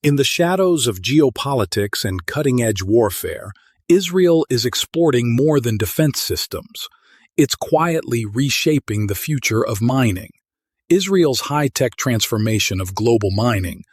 In the shadows of geopolitics and cutting-edge warfare, Israel is exporting more than defense systems. It's quietly reshaping the future of mining. Israel's high-tech transformation of global mining,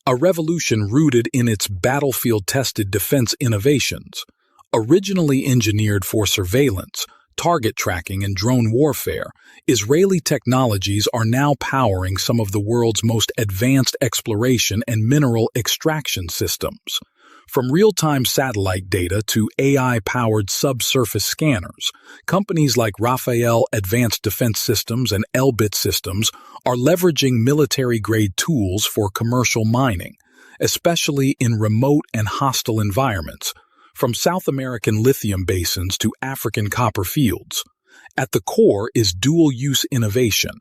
a revolution rooted in its battlefield-tested defense innovations. Originally engineered for surveillance, target tracking, and drone warfare, Israeli technologies are now powering some of the world's most advanced exploration and mineral extraction systems. From real-time satellite data to AI-powered subsurface scanners, companies like Rafael Advanced Defense Systems and Elbit Systems are leveraging military-grade tools for commercial mining, especially in remote and hostile environments, from South American lithium basins to African copper fields. At the core is dual-use innovation.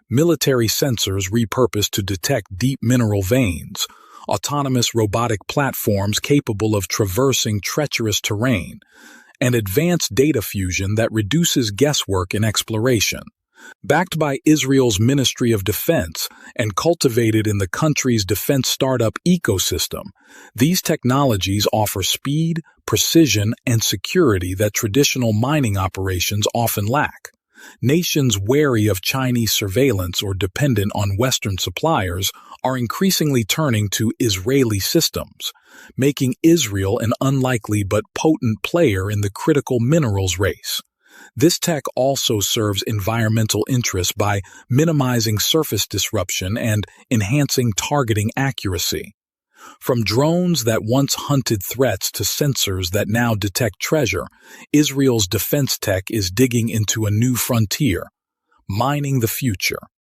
Military sensors repurposed to detect deep mineral veins, autonomous robotic platforms capable of traversing treacherous terrain, and advanced data fusion that reduces guesswork in exploration. Backed by Israel's Ministry of Defense and cultivated in the country's defense startup ecosystem, these technologies offer speed, precision, and security that traditional mining operations often lack. Nations wary of Chinese surveillance or dependent on Western suppliers are increasingly turning to Israeli systems, making Israel an unlikely but potent player in the critical minerals race. This tech also serves environmental interests by minimizing surface disruption and enhancing targeting accuracy. From drones that once hunted threats to sensors that now detect treasure, Israel's defense tech is digging into a new frontier, mining the future.